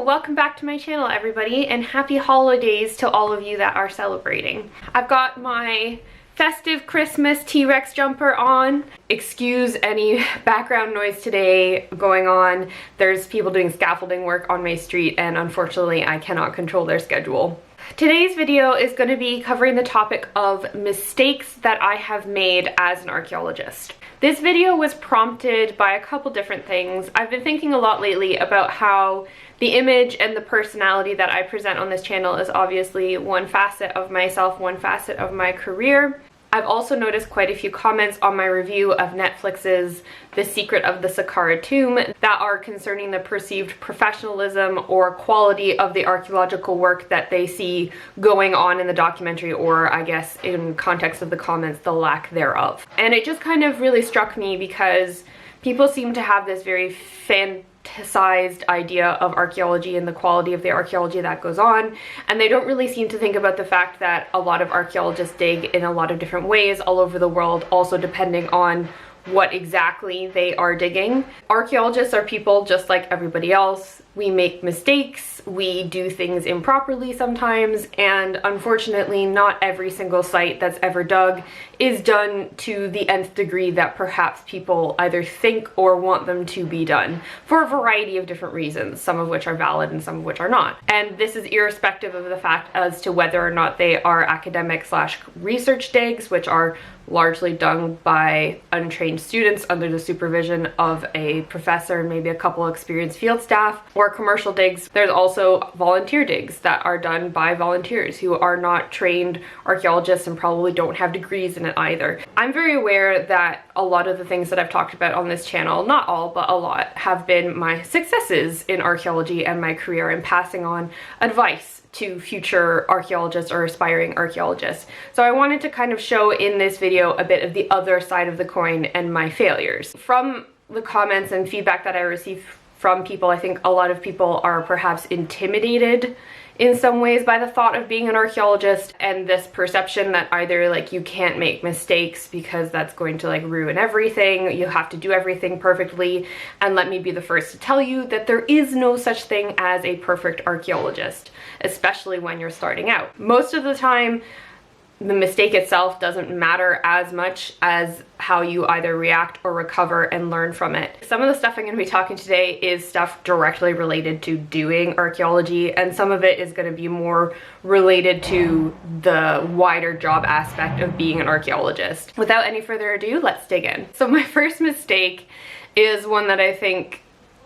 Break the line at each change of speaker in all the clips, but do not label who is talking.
welcome back to my channel, everybody, and happy holidays to all of you that are celebrating. I've got my festive Christmas T-Rex jumper on. Excuse any background noise today going on. There's people doing scaffolding work on my street and unfortunately I cannot control their schedule. Today's video is going to be covering the topic of mistakes that I have made as an archaeologist. This video was prompted by a couple different things. I've been thinking a lot lately about how the image and the personality that I present on this channel is obviously one facet of myself, one facet of my career. I've also noticed quite a few comments on my review of Netflix's The Secret of the Saqqara Tomb that are concerning the perceived professionalism or quality of the archaeological work that they see going on in the documentary, or I guess in context of the comments, the lack thereof. And it just kind of really struck me because people seem to have this very fantasized idea of archaeology and the quality of the archaeology that goes on, and they don't really seem to think about the fact that a lot of archaeologists dig in a lot of different ways all over the world, also depending on what exactly they are digging. Archaeologists are people just like everybody else. We make mistakes, we do things improperly sometimes, and unfortunately not every single site that's ever dug is done to the nth degree that perhaps people either think or want them to be done, for a variety of different reasons, some of which are valid and some of which are not. And this is irrespective of the fact as to whether or not they are academic / research digs, which are largely done by untrained students under the supervision of a professor and maybe a couple experienced field staff, or commercial digs. There's also volunteer digs that are done by volunteers who are not trained archaeologists and probably don't have degrees in it either. I'm very aware that a lot of the things that I've talked about on this channel, not all, but a lot, have been my successes in archaeology and my career in passing on advice to future archaeologists or aspiring archaeologists. So I wanted to kind of show in this video a bit of the other side of the coin and my failures. From the comments and feedback that I received from people, I think a lot of people are perhaps intimidated in some ways by the thought of being an archaeologist, and this perception that either like you can't make mistakes because that's going to like ruin everything, you have to do everything perfectly. And let me be the first to tell you that there is no such thing as a perfect archaeologist, especially when you're starting out. Most of the time, the mistake itself doesn't matter as much as how you either react or recover and learn from it. Some of the stuff I'm going to be talking today is stuff directly related to doing archaeology, and some of it is going to be more related to the wider job aspect of being an archaeologist. Without any further ado, let's dig in. So my first mistake is one that I think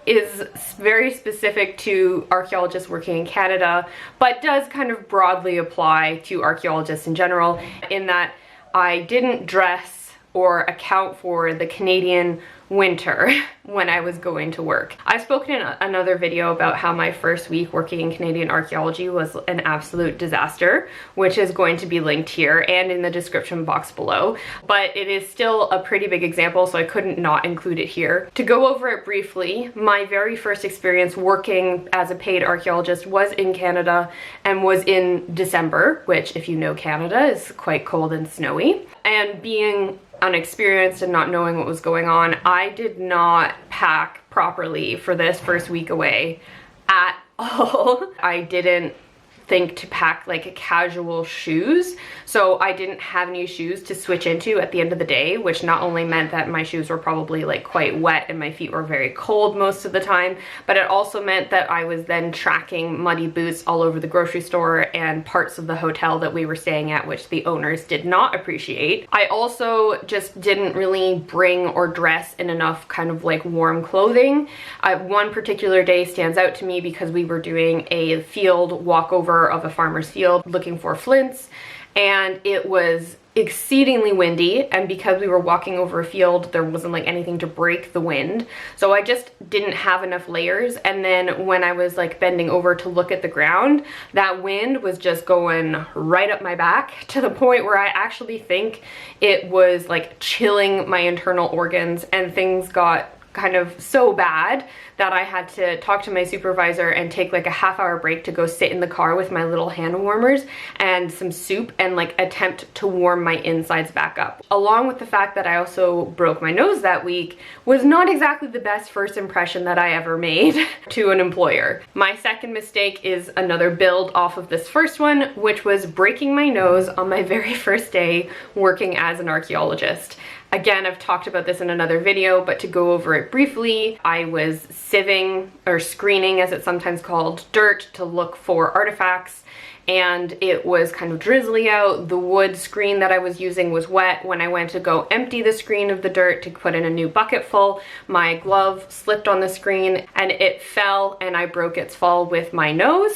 is very specific to archaeologists working in Canada, but does kind of broadly apply to archaeologists in general, in that I didn't dress or account for the Canadian winter when I was going to work. I've spoken in another video about how my first week working in Canadian archaeology was an absolute disaster, which is going to be linked here and in the description box below, but it is still a pretty big example, so I couldn't not include it here. To go over it briefly, my very first experience working as a paid archaeologist was in Canada and was in December, which, if you know Canada, is quite cold and snowy. And being unexperienced and not knowing what was going on, I did not pack properly for this first week away at all. I didn't think to pack like casual shoes, so I didn't have any shoes to switch into at the end of the day, which not only meant that my shoes were probably like quite wet and my feet were very cold most of the time, but it also meant that I was then tracking muddy boots all over the grocery store and parts of the hotel that we were staying at, which the owners did not appreciate. I also just didn't really bring or dress in enough kind of like warm clothing. One particular day stands out to me because we were doing a field walkover of a farmer's field looking for flints, and it was exceedingly windy, and because we were walking over a field, there wasn't like anything to break the wind, so I just didn't have enough layers. And then when I was like bending over to look at the ground, that wind was just going right up my back to the point where I actually think it was like chilling my internal organs, and things got kind of so bad that I had to talk to my supervisor and take like a half-hour break to go sit in the car with my little hand warmers and some soup and like attempt to warm my insides back up. Along with the fact that I also broke my nose that week was not exactly the best first impression that I ever made to an employer. My second mistake is another build off of this first one, which was breaking my nose on my very first day working as an archaeologist. Again, I've talked about this in another video, but to go over it briefly, I was sieving, or screening as it's sometimes called, dirt to look for artifacts, and it was kind of drizzly out. The wood screen that I was using was wet. When I went to go empty the screen of the dirt to put in a new bucket full, my glove slipped on the screen and it fell, and I broke its fall with my nose.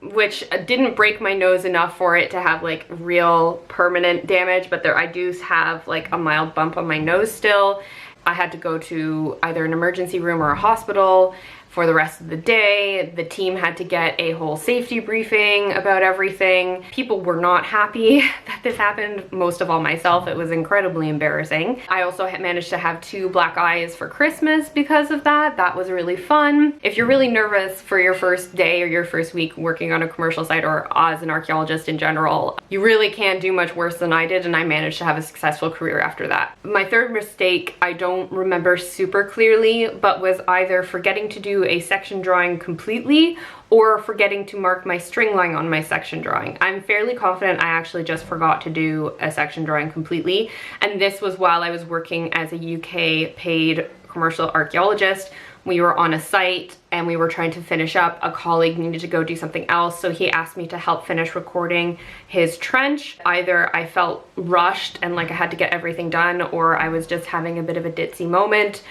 Which didn't break my nose enough for it to have like real permanent damage, but I do have like a mild bump on my nose still. I had to go to either an emergency room or a hospital for the rest of the day. The team had to get a whole safety briefing about everything. People were not happy that this happened, most of all myself. It was incredibly embarrassing. I also managed to have 2 black eyes for Christmas because of that. That was really fun. If you're really nervous for your first day or your first week working on a commercial site or as an archaeologist in general, you really can't do much worse than I did, and I managed to have a successful career after that. My third mistake, I don't remember super clearly, but was either forgetting to do a section drawing completely or forgetting to mark my string line on my section drawing. I'm fairly confident I actually just forgot to do a section drawing completely, and this was while I was working as a UK paid commercial archaeologist. We were on a site and we were trying to finish up. A colleague needed to go do something else, so he asked me to help finish recording his trench. Either I felt rushed and like I had to get everything done, or I was just having a bit of a ditzy moment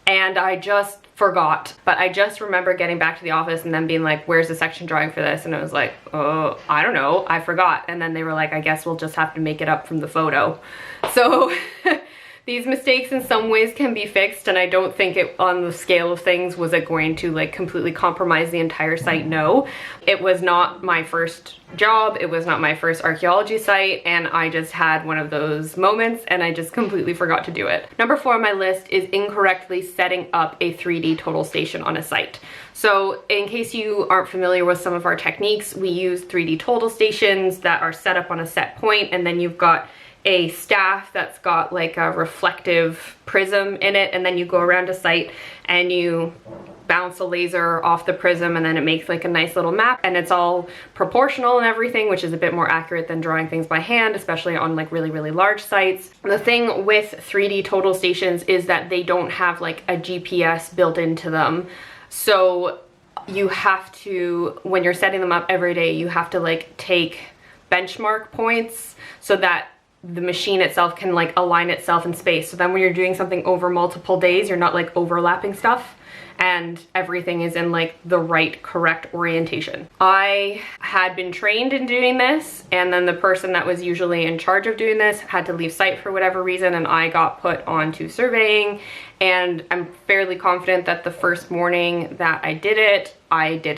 and I just forgot. But I just remember getting back to the office and then being like, where's the section drawing for this? And I was like, oh, I don't know, I forgot. And then they were like, I guess we'll just have to make it up from the photo. So these mistakes in some ways can be fixed, and I don't think it, on the scale of things, was it going to like completely compromise the entire site? No. It was not my first job, it was not my first archaeology site, and I just had one of those moments and I just completely forgot to do it. Number 4 on my list is incorrectly setting up a 3D total station on a site. So in case you aren't familiar with some of our techniques, we use 3D total stations that are set up on a set point, and then you've got a staff that's got like a reflective prism in it, and then you go around a site and you bounce a laser off the prism, and then it makes like a nice little map, and it's all proportional and everything, which is a bit more accurate than drawing things by hand, especially on like really large sites. The thing with 3D total stations is that they don't have like a GPS built into them, so you have to, when you're setting them up every day, you have to like take benchmark points so that the machine itself can like align itself in space. So then when you're doing something over multiple days, you're not like overlapping stuff, and everything is in like the right, correct orientation. I had been trained in doing this, and then the person that was usually in charge of doing this had to leave site for whatever reason, and I got put onto surveying, and I'm fairly confident that the first morning that I did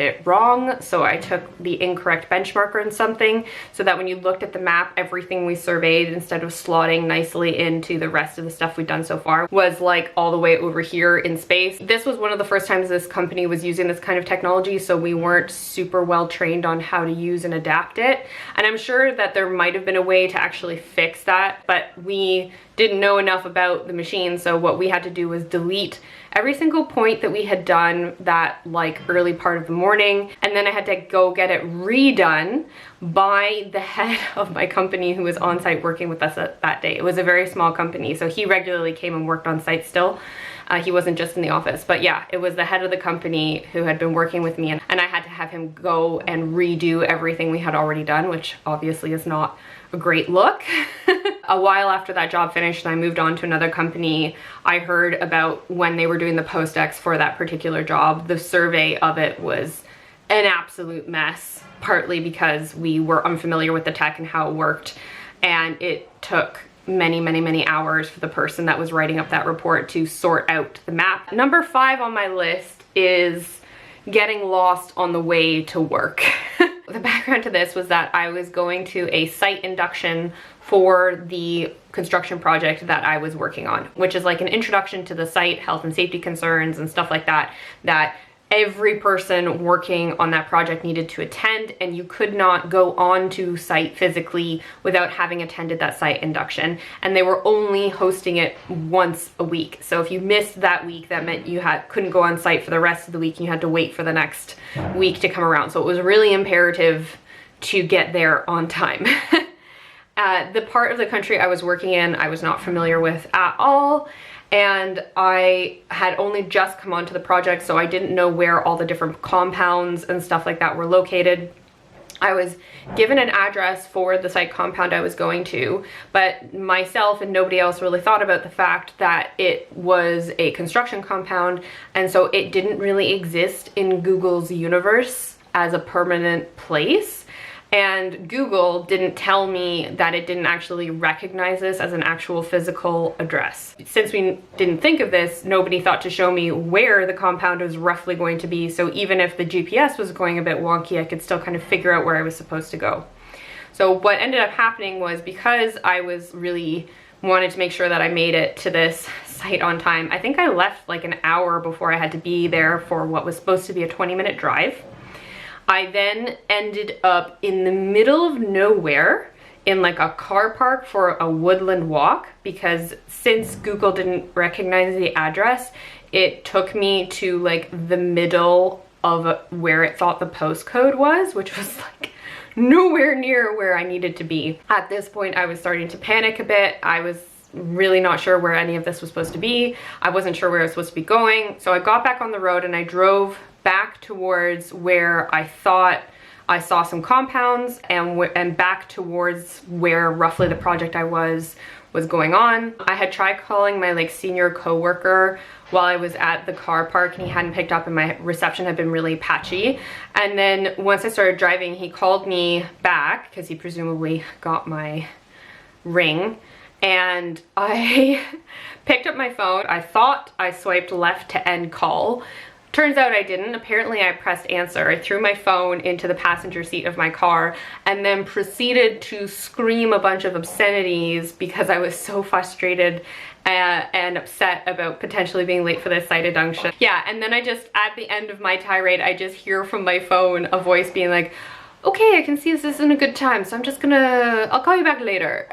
it wrong. So I took the incorrect benchmarker in something, so that when you looked at the map, everything we surveyed, instead of slotting nicely into the rest of the stuff we've done so far, was like all the way over here in space. This was one of the first times this company was using this kind of technology, so we weren't super well trained on how to use and adapt it. And I'm sure that there might have been a way to actually fix that, but we didn't know enough about the machine, so what we had to do was delete every single point that we had done that like early part of the morning, and then I had to go get it redone by the head of my company who was on site working with us that day. It was a very small company, so he regularly came and worked on site still. He wasn't just in the office, but yeah, it was the head of the company who had been working with me, and I had to have him go and redo everything we had already done, which obviously is not a great look. A while after that job finished and I moved on to another company, I heard about when they were doing the post-ex for that particular job. The survey of it was an absolute mess, partly because we were unfamiliar with the tech and how it worked, and it took many hours for the person that was writing up that report to sort out the map. Number 5 on my list is getting lost on the way to work. the background to this was that I was going to a site induction for the construction project that I was working on, which is like an introduction to the site, health and safety concerns and stuff like that, that every person working on that project needed to attend, and you could not go on to site physically without having attended that site induction. And they were only hosting it once a week. So if you missed that week, that meant you couldn't go on site for the rest of the week, and you had to wait for the next week to come around. So it was really imperative to get there on time. The part of the country I was working in, I was not familiar with at all. And I had only just come onto the project, so I didn't know where all the different compounds and stuff like that were located. I was given an address for the site compound I was going to, but myself and nobody else really thought about the fact that it was a construction compound, and so it didn't really exist in Google's universe as a permanent place. And Google didn't tell me that it didn't actually recognize this as an actual physical address. Since we didn't think of this, nobody thought to show me where the compound was roughly going to be. So even if the GPS was going a bit wonky, I could still kind of figure out where I was supposed to go. So what ended up happening was, because I was really wanted to make sure that I made it to this site on time, I think I left like an hour before I had to be there for what was supposed to be a 20-minute drive. I then ended up in the middle of nowhere in like a car park for a woodland walk, because since Google didn't recognize the address, it took me to like the middle of where it thought the postcode was, which was like nowhere near where I needed to be. At this point, I was starting to panic a bit. I was really not sure where any of this was supposed to be. I wasn't sure where I was supposed to be going. So I got back on the road and I drove back towards where I thought I saw some compounds, and back towards where roughly the project I was going on. I had tried calling my like senior coworker while I was at the car park, and he hadn't picked up, and my reception had been really patchy. And then once I started driving, he called me back because he presumably got my ring. And I picked up my phone. I thought I swiped left to end call. Turns out I didn't. Apparently I pressed answer. I threw my phone into the passenger seat of my car and then proceeded to scream a bunch of obscenities because I was so frustrated and upset about potentially being late for this site induction. Yeah, and then I just, at the end of my tirade, I just hear from my phone a voice being like, okay, I can see this isn't a good time, so I'll call you back later.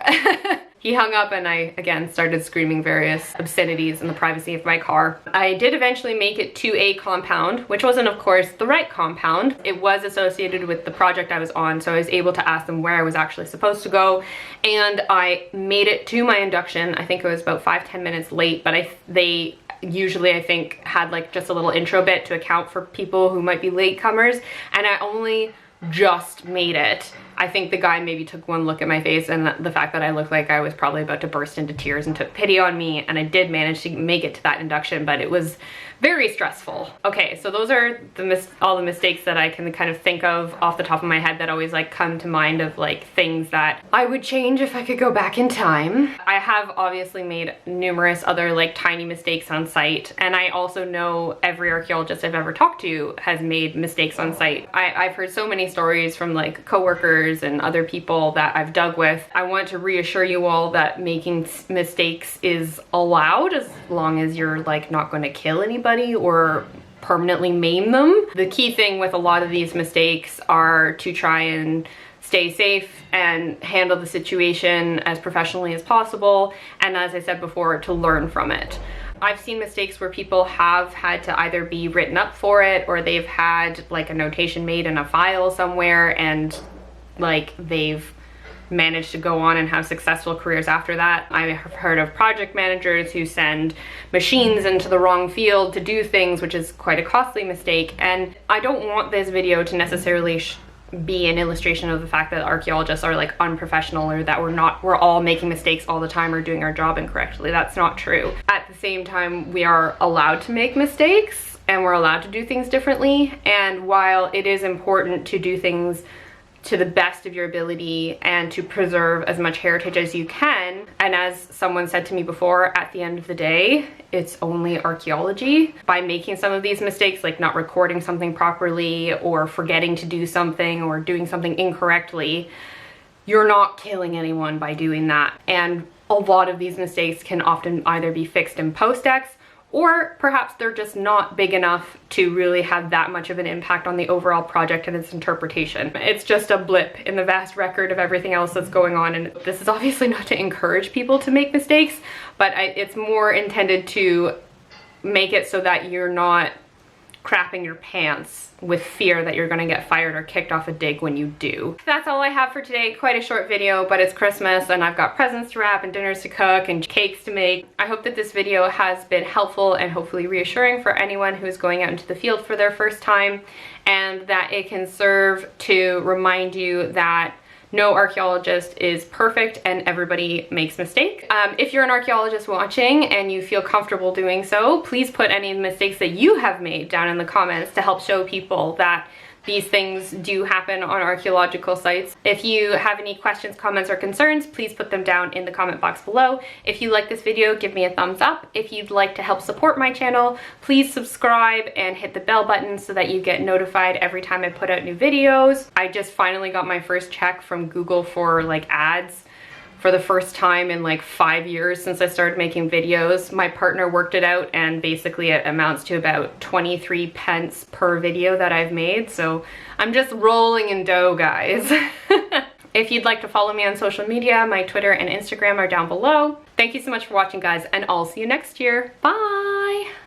He hung up and I, again, started screaming various obscenities in the privacy of my car. I did eventually make it to a compound, which wasn't, of course, the right compound. It was associated with the project I was on, so I was able to ask them where I was actually supposed to go. And I made it to my induction. I think it was about 5-10 minutes late, but they usually, I think, had like just a little intro bit to account for people who might be latecomers. And I only just made it. I think the guy maybe took one look at my face and the fact that I looked like I was probably about to burst into tears and took pity on me, and I did manage to make it to that induction, but it was very stressful. Okay, so those are all the mistakes that I can kind of think of off the top of my head that always like come to mind of like things that I would change if I could go back in time. I have obviously made numerous other like tiny mistakes on site, and I also know every archaeologist I've ever talked to has made mistakes on site. I've heard so many stories from like coworkers and other people that I've dug with. I want to reassure you all that making mistakes is allowed as long as you're like not going to kill anybody or permanently maim them. The key thing with a lot of these mistakes are to try and stay safe and handle the situation as professionally as possible, and as I said before, to learn from it. I've seen mistakes where people have had to either be written up for it, or they've had like a notation made in a file somewhere, and like they've managed to go on and have successful careers after that. I have heard of project managers who send machines into the wrong field to do things, which is quite a costly mistake. And I don't want this video to necessarily be an illustration of the fact that archaeologists are like unprofessional, or that we're all making mistakes all the time or doing our job incorrectly. That's not true. At the same time, we are allowed to make mistakes and we're allowed to do things differently. And while it is important to do things to the best of your ability and to preserve as much heritage as you can. And as someone said to me before, at the end of the day, it's only archaeology. By making some of these mistakes, like not recording something properly or forgetting to do something or doing something incorrectly, you're not killing anyone by doing that. And a lot of these mistakes can often either be fixed in post-ex, or perhaps they're just not big enough to really have that much of an impact on the overall project and its interpretation. It's just a blip in the vast record of everything else that's going on, and this is obviously not to encourage people to make mistakes, but it's more intended to make it so that you're not crapping your pants with fear that you're gonna get fired or kicked off a dig when you do. That's all I have for today. Quite a short video, but it's Christmas and I've got presents to wrap and dinners to cook and cakes to make. I hope that this video has been helpful and hopefully reassuring for anyone who is going out into the field for their first time, and that it can serve to remind you that no archaeologist is perfect and everybody makes mistakes. If you're an archaeologist watching and you feel comfortable doing so, please put any mistakes that you have made down in the comments to help show people that these things do happen on archaeological sites. If you have any questions, comments, or concerns, please put them down in the comment box below. If you like this video, give me a thumbs up. If you'd like to help support my channel, please subscribe and hit the bell button so that you get notified every time I put out new videos. I just finally got my first check from Google for like ads for the first time in like 5 years since I started making videos. My partner worked it out and basically it amounts to about 23 pence per video that I've made. So I'm just rolling in dough, guys. If you'd like to follow me on social media, my Twitter and Instagram are down below. Thank you so much for watching, guys, and I'll see you next year. Bye!